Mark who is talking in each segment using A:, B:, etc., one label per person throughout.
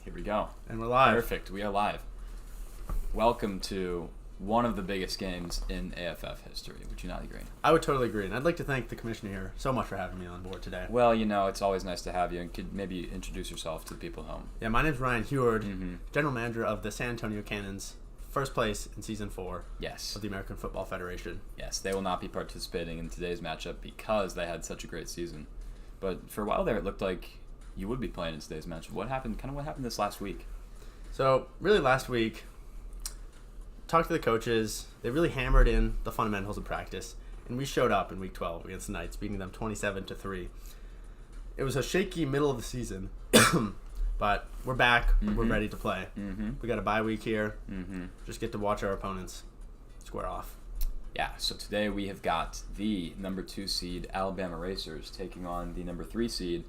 A: Here we go.
B: And we're live.
A: Perfect. We are live. Welcome to one of the biggest games in AFF history. Would you not agree?
B: I would totally agree. And I'd like to thank the commissioner here so much for having me on board today.
A: Well, you know, it's always nice to have you. And could maybe introduce yourself to the people at home.
B: Yeah, my name's Ryan Heward, general manager of the San Antonio Cannons, first place in Season 4
A: Yes.
B: of the American Football Federation.
A: Yes, they will not be participating in today's matchup because they had such a great season. But for a while there, it looked like you would be playing in today's matchup. What happened this last week?
B: So, really last week, talked to the coaches. They really hammered in the fundamentals of practice. And we showed up in Week 12 against the Knights, beating them 27-3. It was a shaky middle of the season, but we're back. We're ready to play. We got a bye week here. Just get to watch our opponents square off.
A: Yeah, so today we have got the number 2 seed Alabama Racers taking on the number 3 seed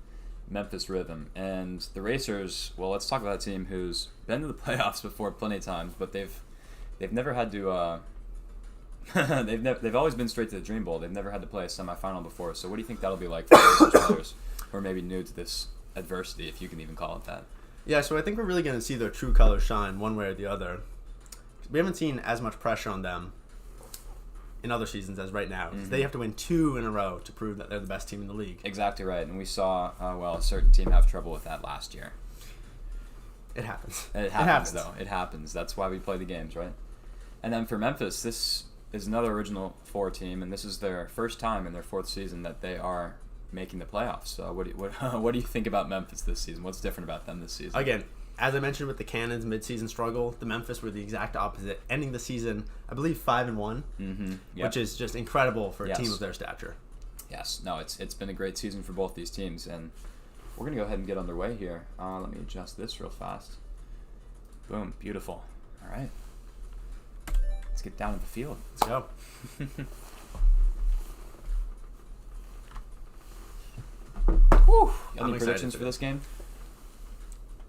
A: Memphis Rhythm. And the Racers, well, let's talk about a team who's been to the playoffs before plenty of times, but they've never had to they've always been straight to the Dream Bowl. They've never had to play a semifinal before. So what do you think that'll be like for the Racers players who are maybe new to this adversity, if you can even call it that?
B: Yeah, so I think we're really going to see their true colors shine one way or the other. We haven't seen as much pressure on them in other seasons as right now. They have to win 2 in a row to prove that they're the best team in the league.
A: Exactly right. And we saw, a certain team have trouble with that last year.
B: It happens.
A: It happens, though. It happens. That's why we play the games, right? And then for Memphis, this is another Original 4 team, and this is their first time in their 4th season that they are making the playoffs. So what do you think about Memphis this season? What's different about them this season?
B: Again, as I mentioned with the Cannons mid-season struggle, the Memphis were the exact opposite, ending the season, I believe, 5-1, which is just incredible for a team of their stature.
A: Yes. No, it's been a great season for both these teams, and we're going to go ahead and get underway here. Let me adjust this real fast. Boom. Beautiful. All right. Let's get down to the field.
B: Let's go.
A: Whew. Any predictions for this game?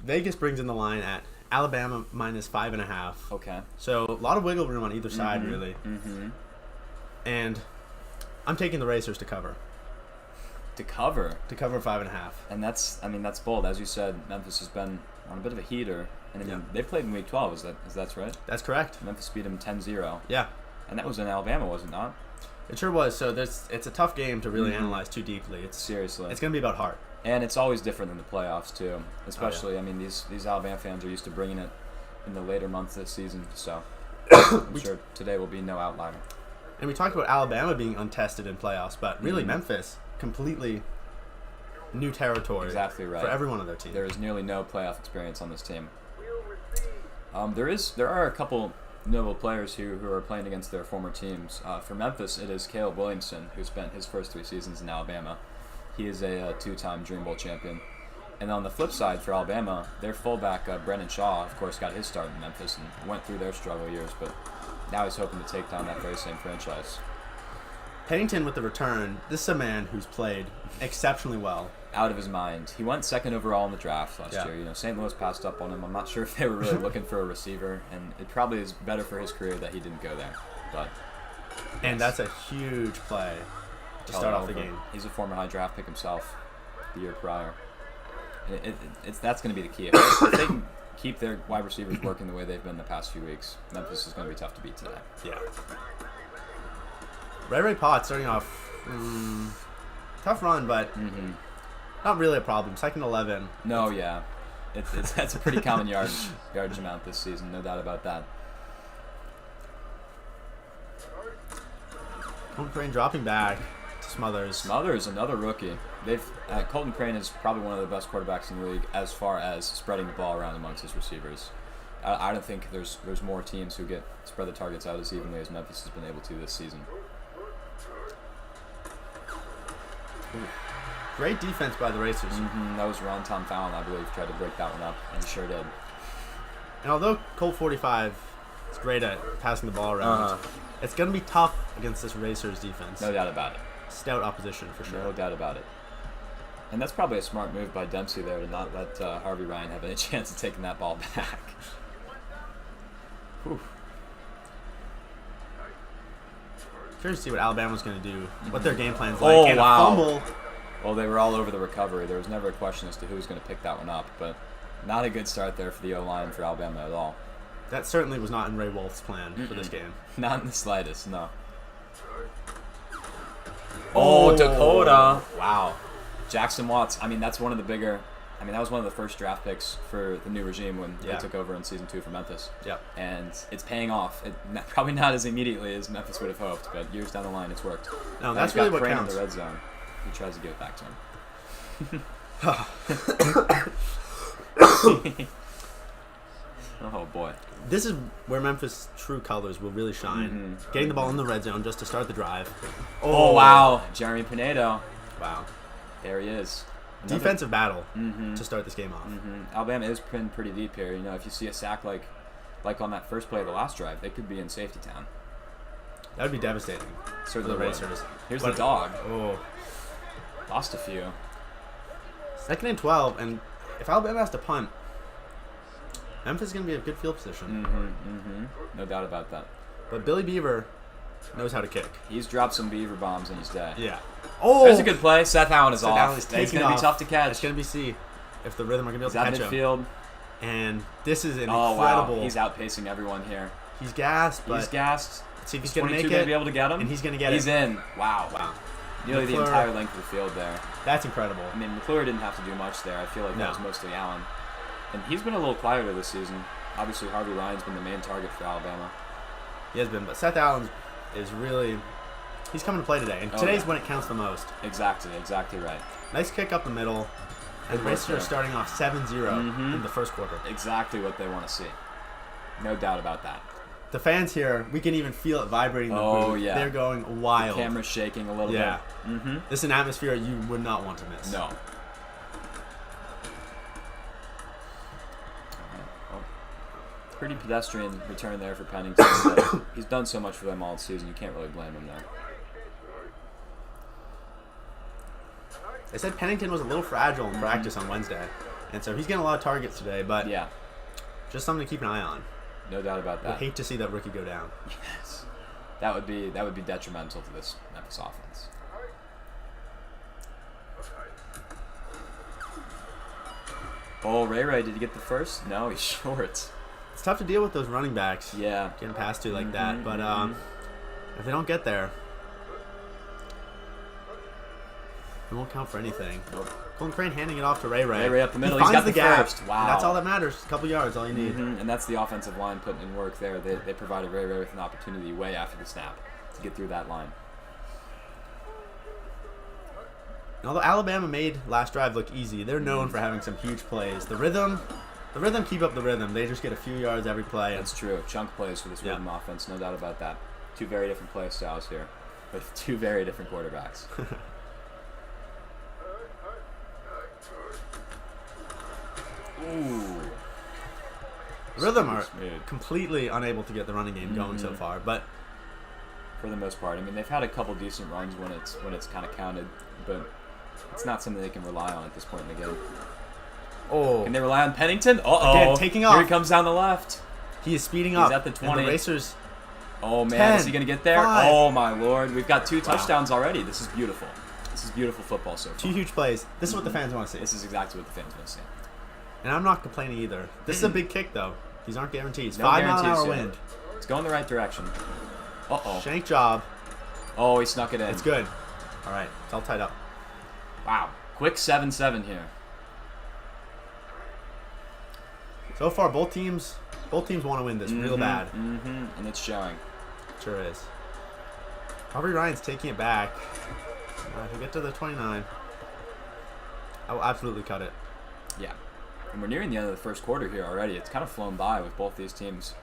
B: Vegas brings in the line at Alabama minus 5.5.
A: Okay.
B: So a lot of wiggle room on either side, really. And I'm taking the Racers to cover.
A: To cover?
B: To cover 5.5.
A: And that's bold. As you said, Memphis has been on a bit of a heater. And they've played in Week 12, is that right?
B: That's correct.
A: Memphis beat them 10-0.
B: Yeah.
A: And that was in Alabama, was it not?
B: It sure was. So it's a tough game to really analyze too deeply.
A: Seriously.
B: It's going to be about heart.
A: And it's always different than the playoffs, too. Especially, these Alabama fans are used to bringing it in the later months this season. So I'm sure today will be no outlier.
B: And we talked about Alabama being untested in playoffs, but really Memphis, completely new territory.
A: Exactly right.
B: For every one of their teams.
A: There is nearly no playoff experience on this team. There are a couple notable players who are playing against their former teams. For Memphis, it is Caleb Williamson, who spent his first 3 seasons in Alabama. He is a 2-time Dream Bowl champion. And on the flip side, for Alabama, their fullback, Brendan Shaw, of course, got his start in Memphis and went through their struggle years, but now he's hoping to take down that very same franchise.
B: Pennington with the return. This is a man who's played exceptionally well.
A: Out of his mind. He went 2nd overall in the draft last year. St. Louis passed up on him. I'm not sure if they were really looking for a receiver, and it probably is better for his career that he didn't go there. But
B: and that's a huge play to start off the game.
A: He's a former high draft pick himself the year prior. That's going to be the key. If they can keep their wide receivers working the way they've been the past few weeks, Memphis is going to be tough to beat today.
B: Yeah. Ray Potts starting off tough run, but not really a problem. 2nd 11.
A: No, yeah. That's a pretty common yardage amount this season, no doubt about that.
B: Colton Crane dropping back to Smothers.
A: Another rookie. Colton Crane is probably one of the best quarterbacks in the league as far as spreading the ball around amongst his receivers. I don't think there's more teams who spread the targets out as evenly as Memphis has been able to this season.
B: Great defense by the Racers.
A: That was Ron Tom Fallon, I believe, tried to break that one up, and he sure did.
B: And although Colt 45 is great at passing the ball around, it's going to be tough against this Racers defense.
A: No doubt about it.
B: Stout opposition for sure.
A: No doubt about it. And that's probably a smart move by Dempsey there to not let Harvey Ryan have any chance of taking that ball back. Whew.
B: Curious to see what Alabama's going to do, what their game plan's like. A fumble.
A: Well, they were all over the recovery. There was never a question as to who was going to pick that one up, but Not a good start there for the O-line for Alabama at all.
B: That certainly was not in Ray Wolf's plan for this game.
A: Not in the slightest, no. Oh, Dakota.
B: Wow.
A: Jackson Watts. I mean, that's one of the bigger... I mean, that was one of the first draft picks for the new regime when they took over in Season 2 for Memphis.
B: Yep.
A: And it's paying off. Probably not as immediately as Memphis would have hoped, but years down the line, it's worked.
B: No, that's really what
A: Crane
B: counts.
A: In the red zone. He tries to give it back to him. Oh, boy.
B: This is where Memphis' true colors will really shine. Getting the ball in the red zone just to start the drive.
A: Oh, wow. Jeremy Pinedo.
B: Wow.
A: There he is.
B: Defensive battle to start this game off.
A: Alabama is pinned pretty deep here. You know, if you see a sack like on that first play of the last drive, they could be in safety town.
B: That would be devastating for the Racers.
A: Here's the dog.
B: Oh.
A: Lost a few.
B: 2nd and 12, and if Alabama has to punt, Memphis is going to be in a good field position.
A: No doubt about that.
B: But Billy Beaver knows how to kick.
A: He's dropped some Beaver bombs in his day.
B: Yeah. Oh!
A: There's a good play. Seth Allen is off.
B: Allen is
A: It's going to be tough to catch.
B: It's going to be C if the rhythm are going to be
A: He's
B: able to catch
A: midfield.
B: him. And this is an
A: incredible.
B: incredible...
A: He's outpacing everyone here.
B: He's gassed, but...
A: He's gassed.
B: See if he's going to make it.
A: Going to be able to get him.
B: And he's going to get
A: He's in. Wow. Nearly the entire length of the field there.
B: That's incredible.
A: I mean, McClure didn't have to do much there. I feel like that was mostly Allen. And he's been a little quieter this season. Obviously, Harvey Ryan's been the main target for Alabama.
B: He has been, but Seth Allen is really... He's coming to play today, and today's when it counts the most.
A: Exactly right.
B: Nice kick up the middle. And the Racers are starting off 7-0 in the first quarter.
A: Exactly what they want to see. No doubt about that.
B: The fans here, we can even feel it vibrating in the booth.
A: Yeah.
B: They're going wild.
A: The camera's shaking a little bit.
B: This is an atmosphere you would not want to miss.
A: No. Pretty pedestrian return there for Pennington. But he's done so much for them all season, you can't really blame him there.
B: They said Pennington was a little fragile in practice on Wednesday, and so he's getting a lot of targets today, but just something to keep an eye on.
A: No doubt about that.
B: I hate to see that rookie go down.
A: Yes. That would be detrimental to this Memphis offense. Oh, Ray, did he get the first? No, he's short.
B: It's tough to deal with those running backs.
A: Yeah.
B: Getting past you like that. But if they don't get there, it won't count for anything.
A: Nope.
B: Colin Crane handing it off to Ray.
A: Ray up the middle.
B: He's
A: got
B: the
A: gap.
B: first.
A: Wow.
B: And that's all that matters. A couple yards, all you need.
A: And that's the offensive line putting in work there. They provided Ray with an opportunity way after the snap to get through that line.
B: And although Alabama made last drive look easy, they're known for having some huge plays. The rhythm keep up the rhythm. They just get a few yards every play.
A: That's true. Chunk plays for this rhythm offense, no doubt about that. Two very different play styles here with two very different quarterbacks. Ooh.
B: Rhythm are completely unable to get the running game going so far, but
A: for the most part, I mean, they've had a couple decent runs when it's kind of counted, but it's not something they can rely on at this point in the game.
B: Oh,
A: can they rely on Pennington?
B: Again, taking off.
A: Here he comes down the left.
B: He is speeding up.
A: He's at the 20.
B: And the Racers.
A: Oh man,
B: 10,
A: is he gonna get there?
B: 5.
A: Oh my lord, we've got 2 touchdowns already. This is beautiful. This is beautiful football so far.
B: 2 huge plays. This is what the fans want to see.
A: This is exactly what the fans want to see.
B: And I'm not complaining either. This is a big kick, though. These aren't guarantees.
A: No
B: 5-mile-an-hour wind.
A: It's going the right direction.
B: Shank job.
A: Oh, he snuck it in.
B: It's good. All right, it's all tied up.
A: Wow, quick 7-7 here.
B: So far, both teams want to win this real bad.
A: And it's showing.
B: Sure is. Harvey Ryan's taking it back. If we get to the 29, I will absolutely cut it.
A: Yeah. And we're nearing the end of the first quarter here already. It's kind of flown by with both these teams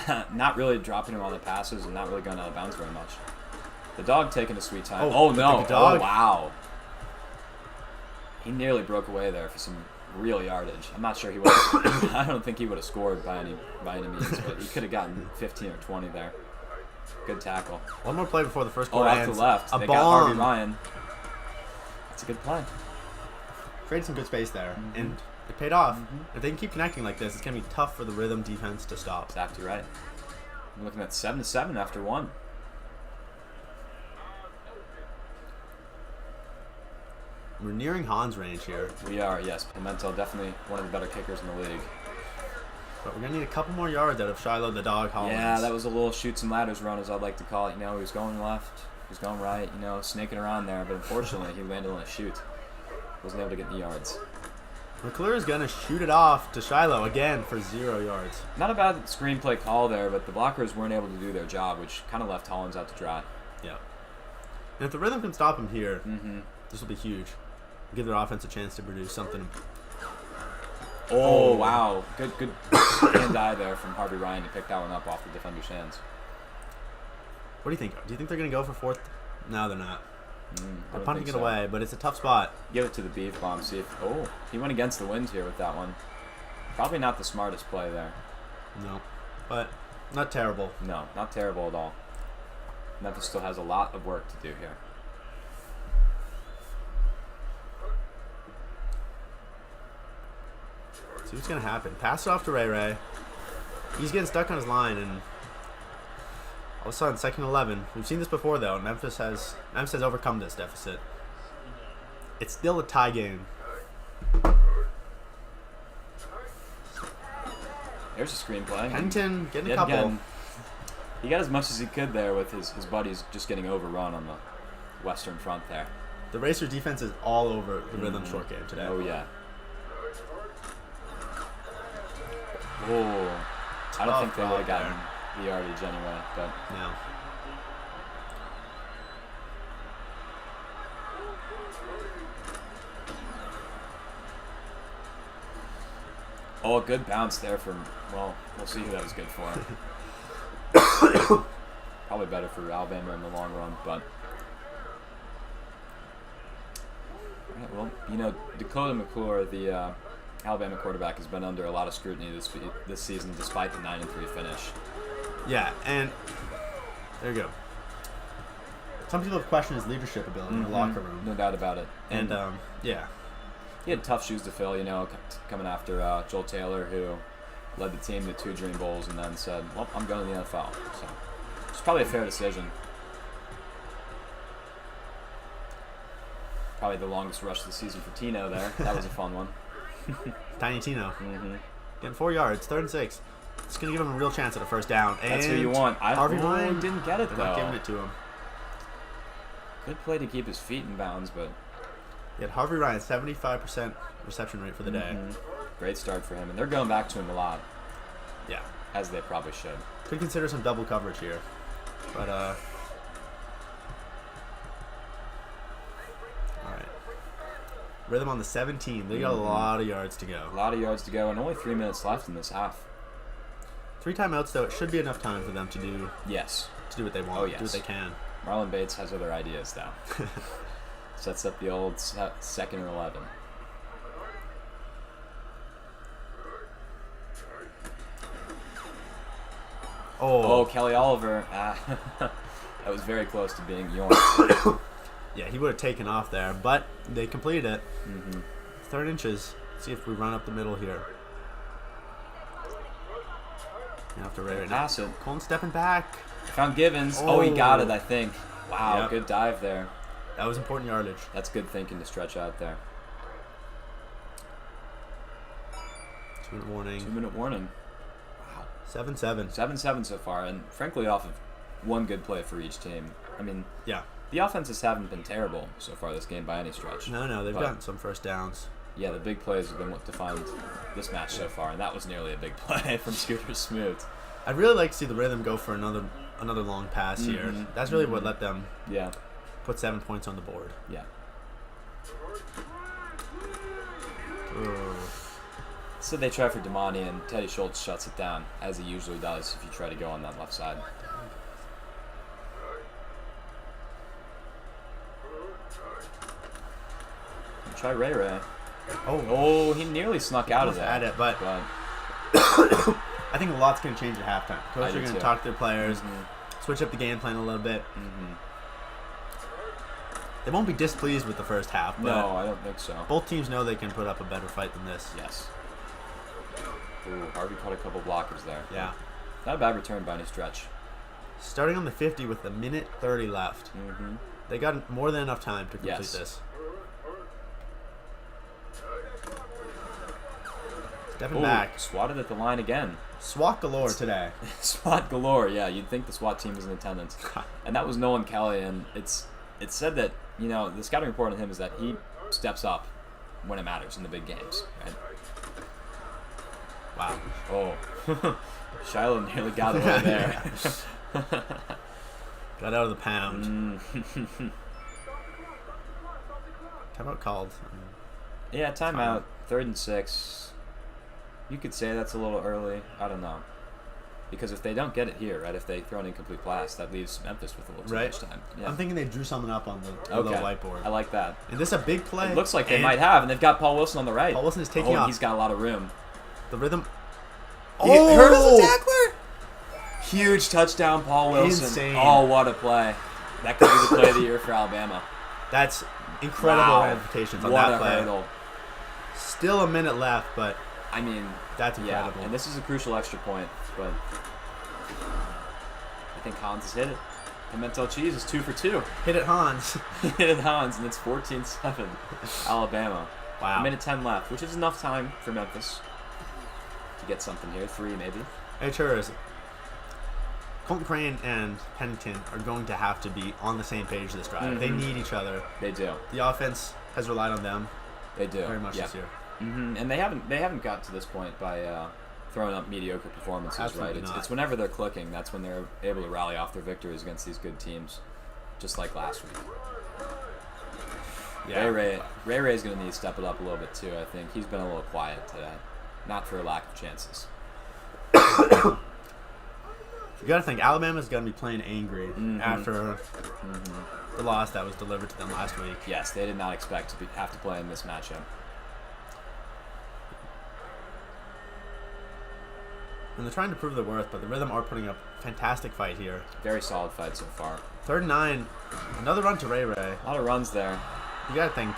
A: not really dropping them on the passes and not really going out of bounds very much. The dog taking a sweet time. Oh no.
B: The dog.
A: Oh, wow. He nearly broke away there for some real yardage. I'm not sure he would I don't think he would have scored by any means, but he could have gotten 15 or 20 there. Good tackle.
B: One more play before the first quarter
A: off
B: ends.
A: the left.
B: A
A: they
B: bomb.
A: got Harvey Ryan. That's a good play.
B: Created some good space there, and it paid off. If they can keep connecting like this, it's going to be tough for the rhythm defense to stop.
A: Exactly right. I'm looking at 7-7 after 1.
B: We're nearing Han's range here.
A: We are, yes. Pimentel, definitely one of the better kickers in the league.
B: But we're going to need a couple more yards out of Shiloh the Dog Hollins.
A: Yeah, that was a little shoots and ladders run, as I'd like to call it. You know, he was going left, he was going right, you know, snaking around there. But unfortunately, he landed on a shoot. Wasn't able to get the yards.
B: McClure is going to shoot it off to Shiloh again for 0 yards.
A: Not a bad screenplay call there, but the blockers weren't able to do their job, which kind of left Hollins out to dry.
B: Yeah. And if the rhythm can stop him here, this will be huge. Give their offense a chance to produce something.
A: Oh, wow. Good hand eye there from Harvey Ryan to pick that one up off the defender's hands.
B: What do you think? Do you think they're going to go for fourth? No, they're not. They're
A: I
B: punting it away, but it's a tough spot.
A: Give it to the beef bomb. See if he went against the wind here with that one. Probably not the smartest play there.
B: No, but not terrible.
A: No, not terrible at all. Memphis still has a lot of work to do here.
B: See what's gonna happen. Pass it off to Ray Ray. He's getting stuck on his line, and all of a sudden, 2nd and 11. We've seen this before, though. Memphis has overcome this deficit. It's still a tie game.
A: There's a screenplay.
B: Pennington getting a
A: Yet
B: couple.
A: again, he got as much as he could there with his buddies just getting overrun on the western front there.
B: The Racer defense is all over the rhythm short game today.
A: Oh, yeah. Oh, I don't think they would have gotten the yardage anyway, but
B: no.
A: oh, a good bounce there from, well, we'll see who that was good for. Probably better for Alabama in the long run, but all right, well, you know, Dakota McClure, the Alabama quarterback, has been under a lot of scrutiny this season despite the 9-3 finish.
B: Yeah, and there you go. Some people have questioned his leadership ability in the locker room.
A: No doubt about it.
B: And yeah.
A: He had tough shoes to fill, you know, coming after Joel Taylor, who led the team to 2 Dream Bowls and then said, well, I'm going to the NFL. So it's probably a fair decision. Probably the longest rush of the season for Tino there. That was a fun one.
B: Tiny Tino. Getting 4 yards, 3rd and 6. It's going to give him a real chance at a first down. And
A: that's who you want.
B: Harvey Ryan
A: didn't get it,
B: they're
A: though.
B: not giving it to him.
A: Good play to keep his feet in bounds, but
B: Yet Harvey Ryan, 75% reception rate for the day.
A: Great start for him, and they're going back to him a lot.
B: Yeah.
A: As they probably should.
B: Could consider some double coverage here. But, alright. Rhythm on the 17. They got a lot of yards to go.
A: A lot of yards to go, and only 3 minutes left in this half.
B: 3 timeouts, though. It should be enough time for them to do
A: Yes.
B: what they want,
A: Oh, yes.
B: do what they can.
A: Marlon Bates has other ideas, though. Sets up the old 2nd and 11. Oh, Kelly Oliver. That was very close to being yoinked.
B: Yeah, he would have taken off there, but they completed it. 3rd inches. Let's see if we run up the middle here. You have to right now.
A: Pass it.
B: Colton stepping back.
A: Found Givens. Oh, he got it, I think. Wow,
B: Yep.
A: Good dive there.
B: That was important yardage.
A: That's good thinking to stretch out there.
B: 2-minute warning.
A: 2-minute warning. Wow.
B: 7-7.
A: 7-7 so far, and frankly off of one good play for each team. I mean,
B: Yeah.
A: the offenses haven't been terrible so far this game by any stretch.
B: No, they've
A: But,
B: gotten some first downs.
A: Yeah, the big plays have been what defined this match so far, and that was nearly a big play from Scooter Smoot.
B: I'd really like to see the Rhythm go for another long pass here. That's really what let them
A: Yeah.
B: put 7 points on the board.
A: Yeah. So they try for Damani, and Teddy Schultz shuts it down, as he usually does if you try to go on that left side. Try Ray Ray. Oh, he nearly snuck out of
B: Almost
A: that.
B: had it, but I think a lot's going to change at halftime. Coaches are going to talk to their players, switch up the game plan a little bit. They won't be displeased with the first half, but
A: No, I don't think so.
B: both teams know they can put up a better fight than this.
A: Yes. Ooh, Harvey caught a couple blockers there.
B: Yeah.
A: Not a bad return by any stretch.
B: Starting on the 50 with a minute 30 left. They got more than enough time to complete
A: Yes.
B: this. Stepping back.
A: Swatted at the line again.
B: SWAT galore today.
A: SWAT galore, yeah. You'd think the SWAT team was in attendance. And that was Nolan Kelly, and it's said that, the scouting report on him is that he steps up when it matters in the big games, right?
B: Wow.
A: Oh. Shiloh nearly got it over there.
B: Got out of the pound. Timeout called.
A: Yeah, timeout. 3rd and 6. You could say that's a little early. I don't know. Because if they don't get it here, right, if they throw an incomplete pass, that leaves Memphis with a little too much time. Yeah.
B: I'm thinking they drew something up on the little whiteboard.
A: I like that.
B: And this is a big play.
A: It looks like they might have, and they've got Paul Wilson on the right.
B: Paul Wilson is taking off.
A: He's got a lot of room.
B: The rhythm.
A: He hurt as a tackler. Huge touchdown, Paul Wilson.
B: Insane.
A: Oh, what a play. That could be the play of the year for Alabama.
B: That's incredible ramifications on that play.
A: Hurdle.
B: Still a minute left, but
A: I mean,
B: that's incredible.
A: Yeah, and this is a crucial extra point, but I think Hans has hit it. Pimento cheese is 2 for 2.
B: Hit it, Hans.
A: Hit it, Hans, and it's 14-7, Alabama.
B: Wow.
A: A minute 10 left, which is enough time for Memphis to get something here. 3 maybe.
B: It sure is. Colton Crane and Pennington are going to have to be on the same page this drive. Mm-hmm. They need each other.
A: They do.
B: The offense has relied on them.
A: They do
B: very much this year.
A: Mm-hmm. And they haven't got to this point by throwing up mediocre performances.
B: Absolutely
A: right?
B: not.
A: It's whenever they're clicking, that's when they're able to rally off their victories against these good teams, just like last week. Yeah. Ray is going to need to step it up a little bit too. I think he's been a little quiet today, not for a lack of chances.
B: You got to think Alabama's going to be playing angry after the loss that was delivered to them last week.
A: Yes, they did not expect to have to play in this matchup.
B: And they're trying to prove their worth, but the Rhythm are putting up a fantastic fight here.
A: Very solid fight so far.
B: 3rd and 9. Another run to Ray.
A: A lot of runs there.
B: You got to think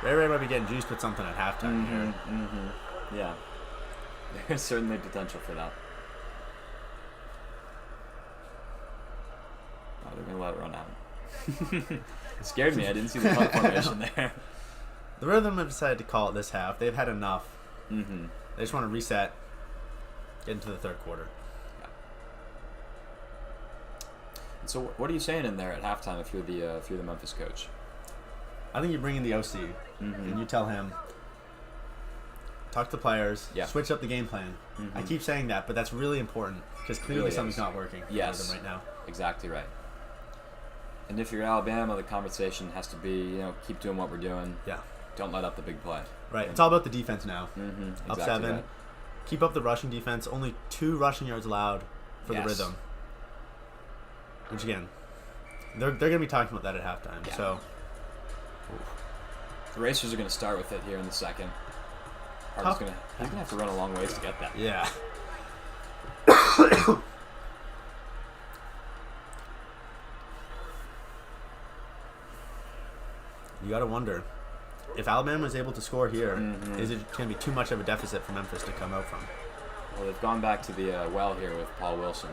B: Ray might be getting juiced with something at halftime here.
A: Mm-hmm. Yeah. There's certainly potential for that. Oh, they're going to let it run out. It scared me. I didn't see the punt formation there.
B: The Rhythm have decided to call it this half. They've had enough.
A: Mm-hmm.
B: They just want to reset, get into the 3rd quarter.
A: Yeah. And so what are you saying in there at halftime if you're the Memphis coach?
B: I think you bring in the OC and you tell him, talk to the players, switch up the game plan. I keep saying that, but that's really important because clearly
A: really
B: something's not working for them right now.
A: Exactly right. And if you're Alabama, the conversation has to be, keep doing what we're doing.
B: Yeah.
A: Don't let up the big play.
B: Right. It's all about the defense now.
A: Mm-hmm.
B: Up 7. Right. Keep up the rushing defense. Only 2 rushing yards allowed for the Rhythm. Which, again, they're going to be talking about that at halftime.
A: Yeah.
B: So
A: the Racers are going to start with it here in the second. He's going to have to run a long ways to get that.
B: Yeah. You got to wonder if Alabama is able to score here, is it going to be too much of a deficit for Memphis to come out from?
A: Well, they've gone back to the well here with Paul Wilson.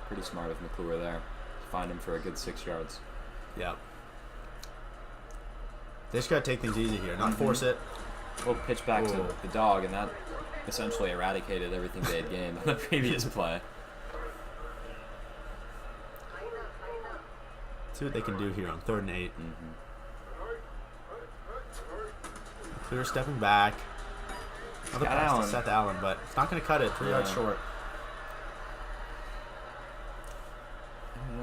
A: Pretty smart of McClure there to find him for a good 6 yards.
B: Yeah. They just got to take things easy here, not force it.
A: Well, pitch back to the dog, and that essentially eradicated everything they had gained on the previous play.
B: See what they can do here on 3rd and 8. Clear stepping back. Another pass to Seth Allen, but it's not going to cut it. 3 yards short.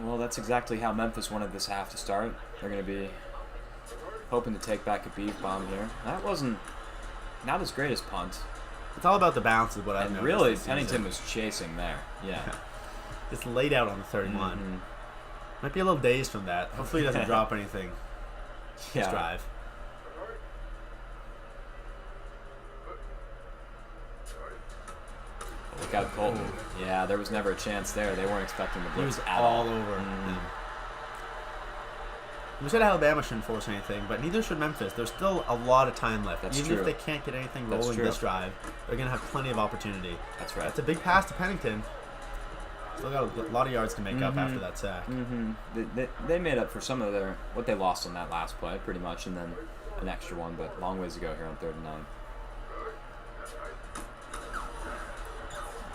A: Well, that's exactly how Memphis wanted this half to start. They're going to be hoping to take back a beef bomb here. That wasn't not as great as punt.
B: It's all about the bounce is what I've noticed.
A: And really, Pennington was chasing there. Yeah.
B: It's laid out on the 31. Might be a little dazed from that. Hopefully he doesn't drop anything this drive.
A: Look out, Colton. Yeah, there was never a chance there. They weren't expecting the blitz at
B: all.
A: all
B: Over him. We said Alabama shouldn't force anything, but neither should Memphis. There's still a lot of time left.
A: That's
B: Even
A: true.
B: if they can't get anything rolling this drive, they're going to have plenty of opportunity.
A: That's right.
B: It's a big pass to Pennington. Still got a lot of yards to make up after that sack.
A: They made up for some of what they lost on that last play, pretty much, and then an extra one, but long ways to go here on 3rd and 9.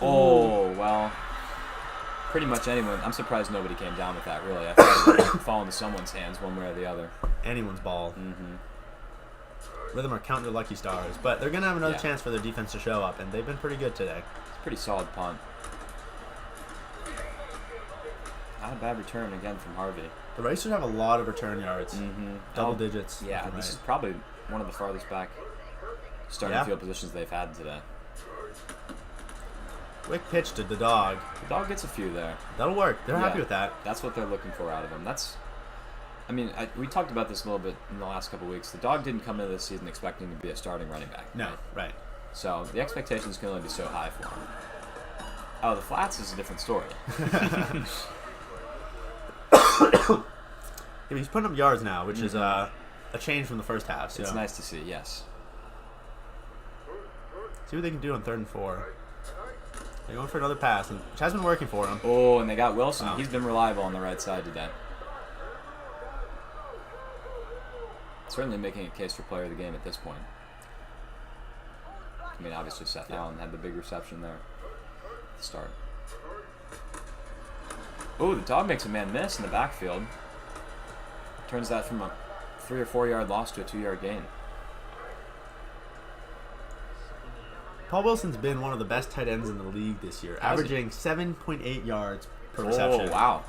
A: Oh, well, pretty much anyone. I'm surprised nobody came down with that, really. I thought it would fall into someone's hands one way or the other.
B: Anyone's ball.
A: Mm-hmm.
B: Rhythm are counting their lucky stars, but they're going to have another
A: Yeah.
B: chance for their defense to show up, and they've been pretty good today.
A: It's a pretty solid punt. Not a bad return again from Harvey.
B: The Racers have a lot of return yards.
A: Mm-hmm.
B: Double digits.
A: Yeah,
B: left and
A: this is
B: right.
A: probably one of the farthest back starting field positions they've had today.
B: Quick pitch to the dog.
A: The dog gets a few there.
B: That'll work. They're
A: Yeah.
B: happy with that.
A: That's what they're looking for out of him. We talked about this a little bit in the last couple of weeks. The dog didn't come into this season expecting to be a starting running back.
B: No, right.
A: So the expectations can only be so high for him. Oh, the flats is a different story.
B: Yeah, he's putting up yards now, which is a change from the first half. So
A: It's nice to see, yes.
B: see what they can do on 3rd and 4. They're going for another pass, which has been working for them.
A: Oh, and they got Wilson.
B: Wow.
A: He's been reliable on the right side today. Certainly making a case for player of the game at this point. I mean, obviously Seth Allen had the big reception there at the start. Oh, the dog makes a man miss in the backfield. Turns that from a 3 or 4 yard loss to a 2-yard gain.
B: Paul Wilson's been one of the best tight ends in the league this year,
A: Has he?
B: averaging 7.8 yards per reception.
A: Oh, wow.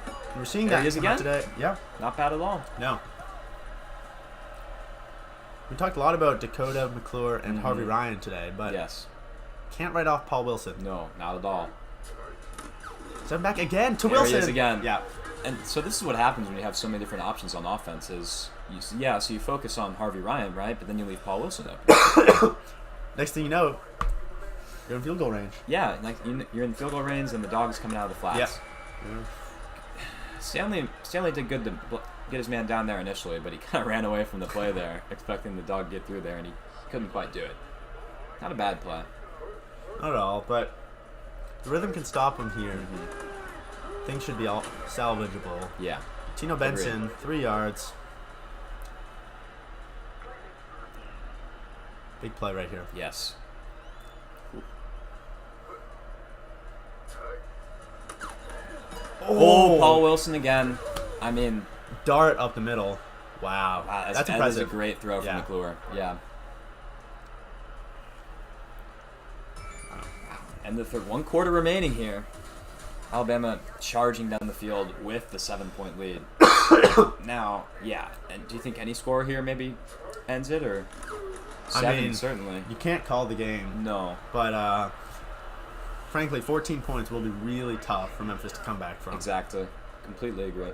B: And we're seeing
A: There
B: that
A: he is
B: come out
A: again?
B: today. Yeah,
A: Not bad at all.
B: no. We talked a lot about Dakota McClure and Harvey Ryan today, but
A: Yes.
B: can't write off Paul Wilson.
A: No, not at all.
B: Send back again to
A: There
B: Wilson.
A: he is again.
B: Yeah.
A: And so this is what happens when you have so many different options on offense is, so you focus on Harvey Ryan, right? But then you leave Paul Wilson open.
B: Next thing you know, you're in field goal range.
A: Yeah, like you're in field goal range and the dog's coming out of the flats.
B: Yeah.
A: Stanley did good to get his man down there initially, but he kind of ran away from the play there, expecting the dog to get through there, and he couldn't quite do it. Not a bad play.
B: Not at all, but the Rhythm can stop him here. Things should be all salvageable.
A: Yeah.
B: Tino Benson, 3 yards. Big play right here.
A: Yes. Oh, Paul Wilson again. I mean,
B: Dart up the middle. Wow. That's
A: that is
B: impressive.
A: a great throw from
B: Yeah.
A: McClure. Yeah. And the 1 quarter remaining here. Alabama charging down the field with the 7-point lead. Now, yeah. And do you think any score here maybe ends it, or 7 certainly?
B: You can't call the game,
A: No.
B: but frankly, 14 points will be really tough for Memphis to come back from.
A: Exactly. Completely agree.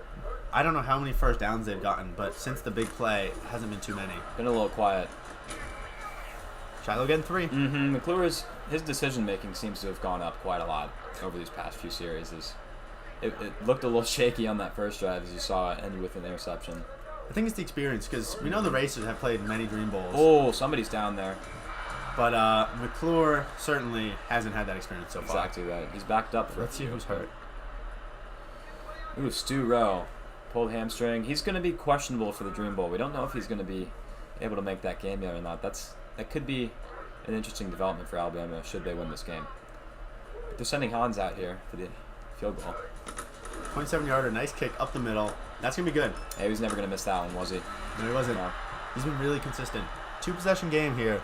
B: I don't know how many first downs they've gotten, but since the big play, it hasn't been too many.
A: Been a little quiet.
B: Shiloh getting 3.
A: McClure's his decision making seems to have gone up quite a lot over these past few series. It looked a little shaky on that first drive, as you saw it ended with an interception.
B: I think it's the experience, because we know the Racers have played many Dream Bowls.
A: Oh, somebody's down there.
B: But McClure certainly hasn't had that experience so far.
A: Exactly right. He's backed up for.
B: Let's see who's hurt.
A: Ooh, Stu Rowe pulled hamstring. He's going to be questionable for the Dream Bowl. We don't know if he's going to be able to make that game yet or not. That could be an interesting development for Alabama should they win this game. But they're sending Hans out here for the field goal.
B: 27-yarder, nice kick up the middle. That's going to be good.
A: Hey, he was never going to miss that one, was he?
B: No, he wasn't.
A: No.
B: He's been really consistent. 2-possession game here.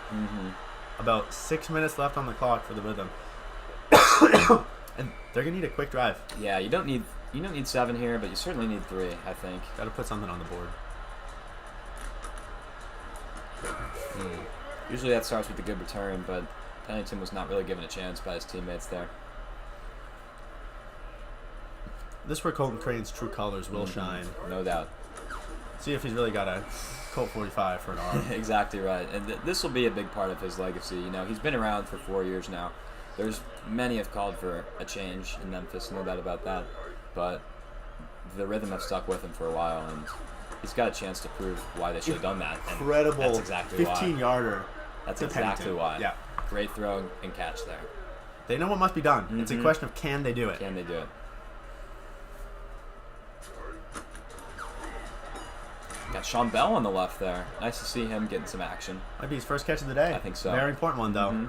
B: About 6 minutes left on the clock for the Rhythm. And they're going to need a quick drive.
A: Yeah, you don't need 7 here, but you certainly need 3, I think.
B: Got to put something on the board.
A: Usually that starts with a good return, but Pennington was not really given a chance by his teammates there.
B: This is where Colton Crane's true colors will shine.
A: No doubt.
B: See if he's really got a Colt 45 for an arm.
A: Exactly right. And this will be a big part of his legacy. You know, he's been around for 4 years now. There's many have called for a change in Memphis, no doubt about that. But the Rhythm have stuck with him for a while, and he's got a chance to prove why they should have done that. And
B: Incredible
A: that's exactly
B: 15-yarder.
A: That's
B: to
A: exactly
B: Pennington.
A: why.
B: Yeah.
A: Great throw and catch there.
B: They know what must be done. It's a question of can they do it.
A: Can they do it? Got Sean Bell on the left there. Nice to see him getting some action.
B: Might be his first catch of the day.
A: I think so.
B: Very important one, though.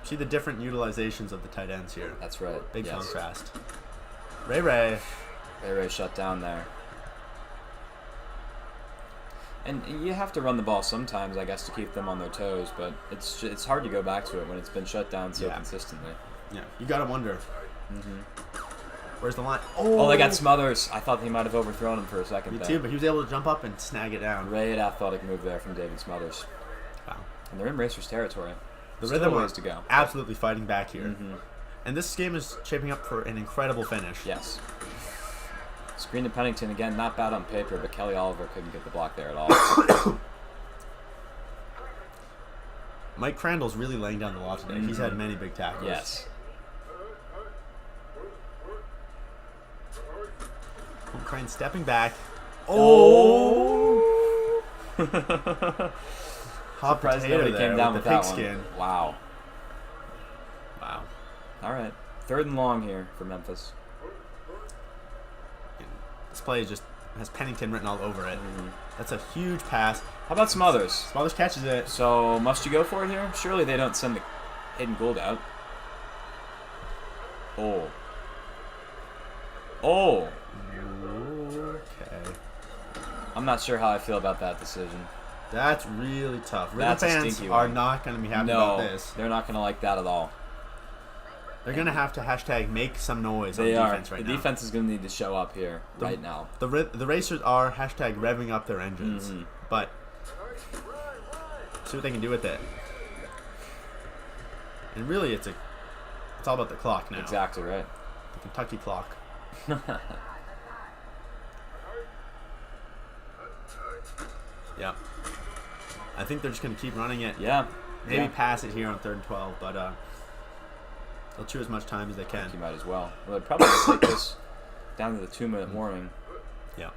B: See the different utilizations of the tight ends here.
A: That's right.
B: Big
A: yes.
B: contrast. Ray.
A: Ray shut down there. And you have to run the ball sometimes, I guess, to keep them on their toes, but it's hard to go back to it when it's been shut down so consistently.
B: Yeah, you gotta wonder. Where's the line?
A: Oh, they got Smothers. I thought he might have overthrown him for a second.
B: Me too, but he was able to jump up and snag it down.
A: Great athletic move there from David Smothers.
B: Wow.
A: And they're in Racers territory.
B: The
A: Still
B: Rhythm
A: ways
B: are
A: to go.
B: absolutely fighting back here. And this game is shaping up for an incredible finish.
A: Yes. Screen to Pennington, again, not bad on paper, but Kelly Oliver couldn't get the block there at all.
B: Mike Crandall's really laying down the law today. He's had many big tackles.
A: Yes.
B: Crane stepping back.
A: Oh!
B: Hot
A: Surprised
B: potato
A: nobody
B: there
A: came down
B: with
A: with
B: the
A: that
B: pigskin.
A: one. Wow.
B: Wow.
A: All right. 3rd and long here for Memphis.
B: This play just has Pennington written all over it. That's a huge pass.
A: How about Smothers?
B: Smothers catches it.
A: So, must you go for it here? Surely they don't send the Hayden Gould out. Oh. Oh!
B: Okay.
A: I'm not sure how I feel about that decision.
B: That's really tough. Rhythm
A: That's a
B: fans
A: stinky
B: are
A: one.
B: not going to be happy about this.
A: They're not going to like that at all.
B: They're going to have to hashtag make some noise on
A: They are.
B: defense right now.
A: The defense is going to need to show up here right now.
B: The Racers are hashtag revving up their engines. But see what they can do with it. And really, it's all about the clock now.
A: Exactly right.
B: The Kentucky clock. Yeah. I think they're just going to keep running it.
A: Yeah.
B: Maybe pass it here on 3rd and 12, but they'll chew as much time as they
A: I
B: can.
A: think you might as well. Well, they'd probably take this down to the 2-minute warning.
B: Yeah.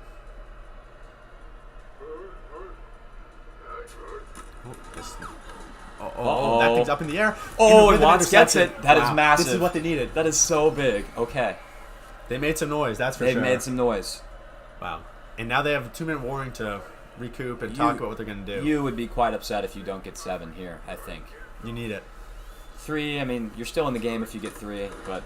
B: That thing's up in the air.
A: Oh,
B: and
A: and Watts gets it. That is massive.
B: This is what they needed.
A: That is so big. Okay.
B: They made some noise, that's for
A: They've
B: sure.
A: made some noise.
B: Wow. And now they have a 2-minute warning to recoup and talk about what they're going to do.
A: You would be quite upset if you don't get 7 here, I think.
B: You need it.
A: 3, I mean, you're still in the game if you get 3, but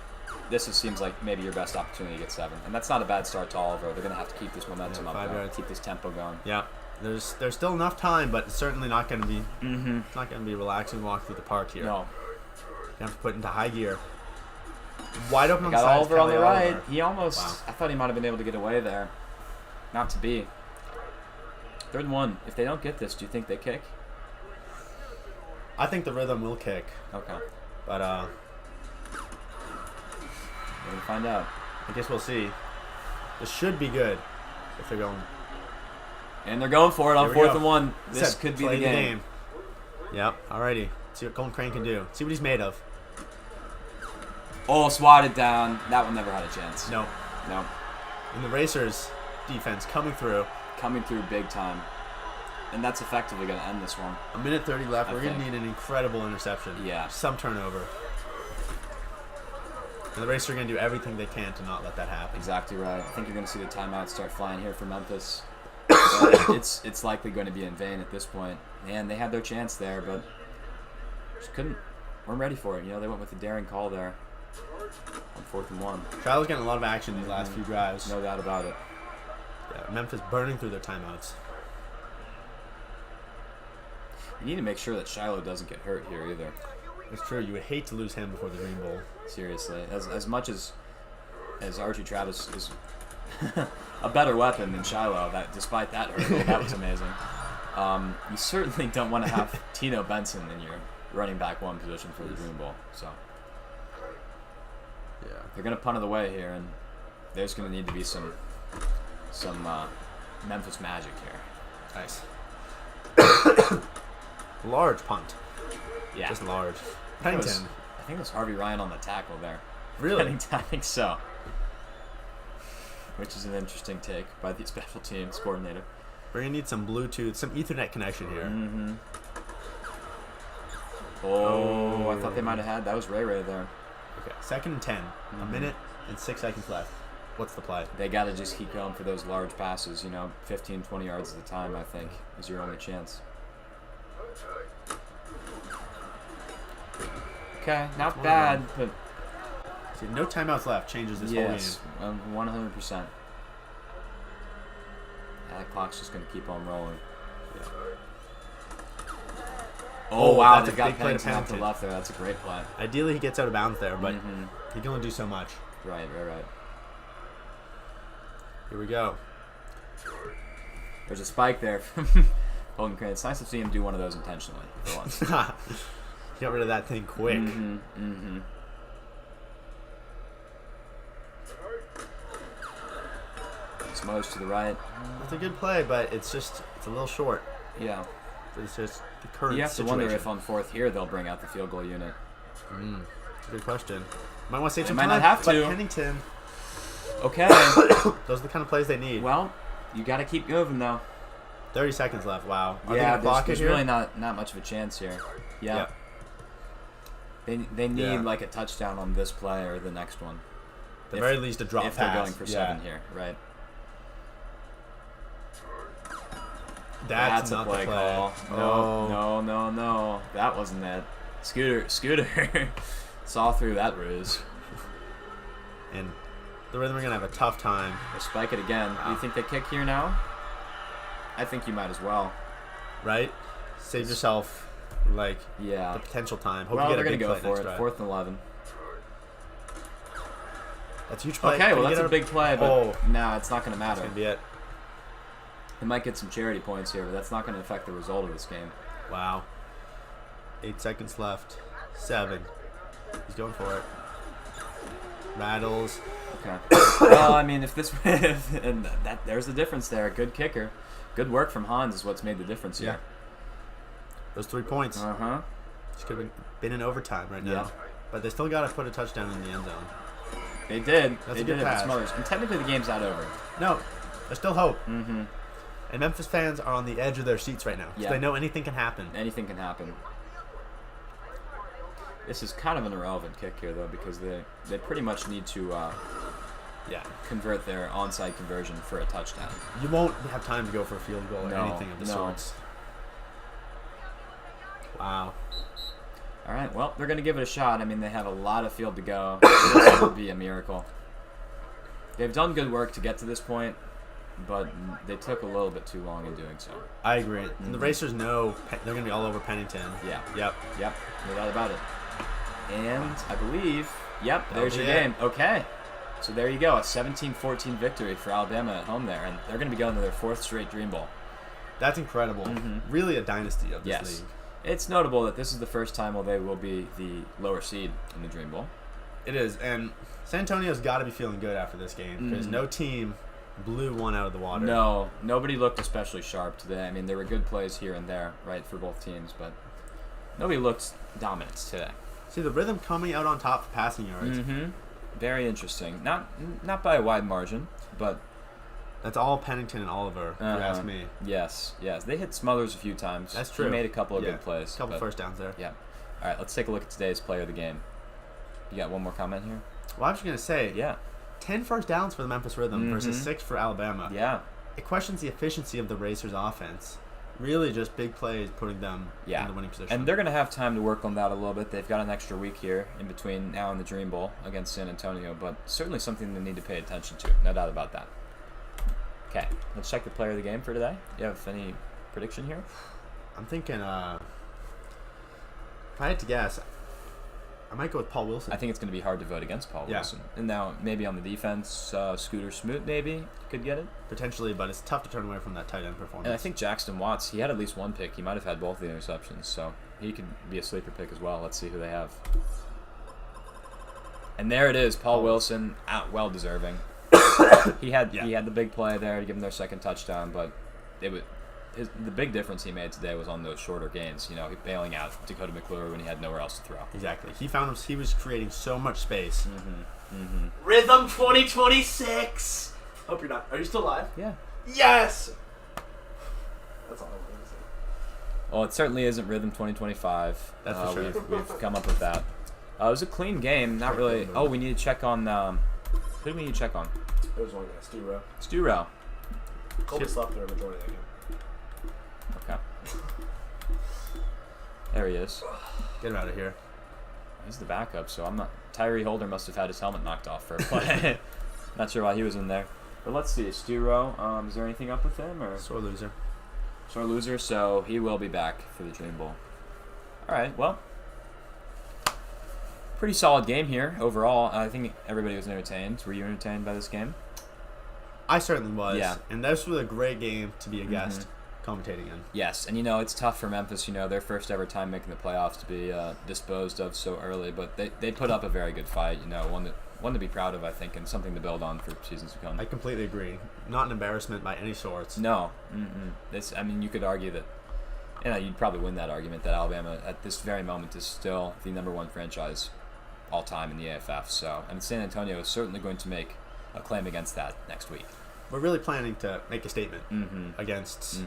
A: this seems like maybe your best opportunity to get 7. And that's not a bad start to Oliver. They're going to have to keep this momentum up,
B: 5
A: though,
B: yards.
A: keep this tempo going.
B: Yeah. There's still enough time, but it's certainly not going to be it's not going to be a relaxing walk through the park here.
A: No.
B: You have to put it into high gear. Wide open on the
A: Got
B: side.
A: Oliver on the right.
B: Oliver.
A: He almost,
B: Wow.
A: I thought he might have been able to get away there. Not to be. 3rd and 1. If they don't get this, do you think they kick?
B: I think the Rhythm will kick,
A: Okay.
B: but
A: We're going to find out.
B: I guess we'll see. This should be good if they're going.
A: And they're going for it on
B: Here we
A: 4th
B: go.
A: and 1. This
B: Said,
A: could be
B: play
A: the game.
B: Yep. Alrighty. See what Colin Crane can do. See what he's made of.
A: Oh, swatted down. That one never had a chance.
B: No.
A: No.
B: And the Racers defense coming through.
A: Coming through big time. And that's effectively going to end this one.
B: 1:30 left.
A: I
B: We're going to
A: think.
B: need an incredible interception.
A: Yeah.
B: Some turnover. And the Racers are going to do everything they can to not let that happen.
A: Exactly right. I think you're going to see the timeouts start flying here for Memphis. It's likely going to be in vain at this point. And they had their chance there, but just weren't ready for it. You know, they went with the daring call there on 4th and 1.
B: Shiloh's getting a lot of action these last few drives.
A: No doubt about it.
B: Yeah, Memphis burning through their timeouts.
A: You need to make sure that Shiloh doesn't get hurt here either.
B: It's true. You would hate to lose him before the Green Bowl.
A: Seriously. As much as Archie Travis is a better weapon than Shiloh, despite that hurdle, that was amazing. You certainly don't want to have Tino Benson in your running back 1 position for the Green Bowl. So
B: Yeah.
A: they're going to punt it away here, and there's going to need to be some Memphis magic here.
B: Nice. Large punt.
A: Yeah.
B: Just large.
A: I
B: Pennington.
A: think it was Harvey Ryan on the tackle there.
B: Really?
A: Pennington, I think so. Which is an interesting take by the special teams coordinator.
B: We're going to need some Bluetooth, some Ethernet connection here.
A: Mm-hmm. Oh, I thought they might have had. That was Ray there.
B: Okay. 2nd and 10. A minute and 6 seconds left. What's the play?
A: They got to just keep going for those large passes, 15, 20 yards at a time, I think, is your only chance. Okay, not
B: One
A: bad,
B: of
A: but
B: See, no timeouts left changes this
A: yes,
B: whole game.
A: 100%. That clock's just going to keep on rolling.
B: Yeah.
A: Oh, wow,
B: that's
A: they've
B: a
A: got
B: big play to
A: Pennington out to
B: Pennington.
A: left there. That's a great play.
B: Ideally, he gets out of bounds there, but
A: Mhm.
B: he can only do so much.
A: Right.
B: Here we go.
A: There's a spike there from Holden Crane. It's nice to see him do one of those intentionally for once.
B: Get rid of that thing quick.
A: Mm-hmm. Smothers to the right.
B: It's a good play, but it's a little short.
A: Yeah.
B: It's just the current
A: You have to
B: situation.
A: wonder if on fourth here they'll bring out the field goal unit.
B: Good question. Might want to save
A: They
B: some
A: might
B: time,
A: not have
B: but
A: to.
B: Pennington,
A: Okay.
B: those are the kind of plays they need.
A: Well, you got to keep moving though.
B: 30 seconds left. Wow. Are they
A: Yeah,
B: gonna block
A: there's
B: it here?
A: really not much of a chance here. Yeah. They need
B: Yeah.
A: like a touchdown on this play or the next one.
B: At the very least, a drop
A: if
B: pass.
A: they're going for 7 here, right?
B: That's
A: a
B: not
A: play
B: the play.
A: call.
B: Oh.
A: No. That wasn't it. Scooter saw through that ruse.
B: And the Rhythm are going to have a tough time.
A: They spike it again. Do you think they kick here now? I think you might as well.
B: Right? Save yourself, like,
A: Yeah.
B: the potential time. Hope
A: Well,
B: you
A: they're
B: get a
A: going
B: big
A: to go
B: play
A: for
B: next
A: it.
B: drive.
A: 4th and 11.
B: That's a huge play.
A: Okay,
B: Can
A: well,
B: you
A: that's
B: get
A: a big play, but
B: Oh.
A: nah, it's not going to matter.
B: That's going to be it.
A: They might get some charity points here, but that's not going to affect the result of this game.
B: Wow. 8 seconds left. 7. He's going for it. Rattles.
A: Okay. Well, I mean, if this and there's the difference there. Good kicker, good work from Hans is what's made the difference here.
B: Those 3 points.
A: Uh-huh.
B: This could have been in overtime right now.
A: Yeah.
B: But they still got to put a touchdown in the end zone.
A: They did.
B: That's
A: They
B: a good
A: did.
B: pass.
A: Smothers. And technically, the game's not over.
B: No, there's still hope.
A: Mm-hmm.
B: And Memphis fans are on the edge of their seats right now.
A: Yeah.
B: They know anything can happen.
A: Anything can happen. This is kind of an irrelevant kick here, though, because they pretty much need to convert their onside conversion for a touchdown.
B: You won't have time to go for a field goal or
A: No,
B: anything of the
A: no.
B: sorts. Wow.
A: All right, well, they're going to give it a shot. I mean, they have a lot of field to go. This would be a miracle. They've done good work to get to this point, but they took a little bit too long in doing so.
B: I agree. And the Racers know they're going to be all over Pennington.
A: Yeah.
B: Yep.
A: No doubt about it. And I believe,
B: That'll
A: there's
B: be
A: your
B: it.
A: game. Okay. So there you go, a 17-14 victory for Alabama at home there, and they're going to be going to their 4th straight Dream Bowl.
B: That's incredible. Really a dynasty of this
A: Yes.
B: league.
A: It's notable that this is the first time they will be the lower seed in the Dream Bowl.
B: It is. And San Antonio's got to be feeling good after this game because no team blew one out of the water.
A: No, nobody looked especially sharp today. I mean, there were good plays here and there, right, for both teams, but nobody looked dominant today.
B: See, the Rhythm coming out on top for passing yards.
A: Very interesting. Not by a wide margin, but
B: That's all Pennington and Oliver, if you ask me.
A: Yes. They hit Smothers a few times.
B: That's true.
A: He made a couple of good plays.
B: A couple first downs there.
A: Yeah. All right, let's take a look at today's player of the game. You got one more comment here?
B: Well, I was just going to say,
A: Yeah.
B: 10 first downs for the Memphis Rhythm versus 6 for Alabama.
A: Yeah.
B: It questions the efficiency of the Racers' offense. Really just big plays putting them in the winning position.
A: And they're going to have time to work on that a little bit. They've got an extra week here in between now and the Dream Bowl against San Antonio, but certainly something they need to pay attention to. No doubt about that. Okay, let's check the player of the game for today. You have any prediction here?
B: I'm thinking, if I had to guess, I might go with Paul Wilson.
A: I think it's going to be hard to vote against Paul Wilson. And now maybe on the defense, Scooter Smoot maybe could get it.
B: Potentially, but it's tough to turn away from that tight end performance.
A: And I think Jackson Watts, he had at least one pick. He might have had both the interceptions, so he could be a sleeper pick as well. Let's see who they have. And there it is, Paul Wilson, well deserving. He had the big play there to give him their second touchdown, but the big difference he made today was on those shorter gains. You know, bailing out Dakota McClure when he had nowhere else to throw.
B: Exactly. He was creating so much space.
C: Rhythm 2026. Hope you're not. Are you still live?
A: Yeah.
C: Yes. That's all I wanted to say.
A: Well, it certainly isn't Rhythm 2025.
B: That's for sure.
A: We've come up with that. It was a clean game. Not really. Oh, we need to check on. Who do we need to check on?
C: There was one guy, Stu Rowe.
A: Stu Rowe.
C: Colby slept there a majority of that game.
A: Okay. There he is.
B: Get him out of here.
A: He's the backup, so I'm not. Tyree Holder must have had his helmet knocked off for a play. Not sure why he was in there. But let's see, Stiro, is there anything up with him? Or
B: Sore loser.
A: sore loser, so he will be back for the Dream Bowl. All right, well, pretty solid game here overall. I think everybody was entertained. Were you entertained by this game?
B: I certainly was.
A: Yeah.
B: And this was a great game to be a guest commentating in.
A: Yes, and it's tough for Memphis, their first ever time making the playoffs to be disposed of so early, but they put up a very good fight, one to be proud of, I think, and something to build on for seasons to come.
B: I completely agree. Not an embarrassment by any sorts.
A: No. You could argue that, you'd probably win that argument that Alabama at this very moment is still the #1 franchise all time in the AFF, and San Antonio is certainly going to make a claim against that next week.
B: We're really planning to make a statement against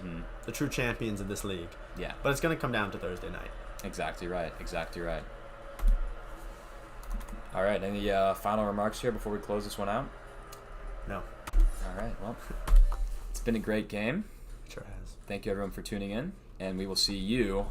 B: the true champions of this league.
A: Yeah.
B: But it's going to come down to Thursday night.
A: Exactly right. All right, any final remarks here before we close this one out?
B: No.
A: All right, well, it's been a great game.
B: Sure has.
A: Thank you, everyone, for tuning in, and we will see you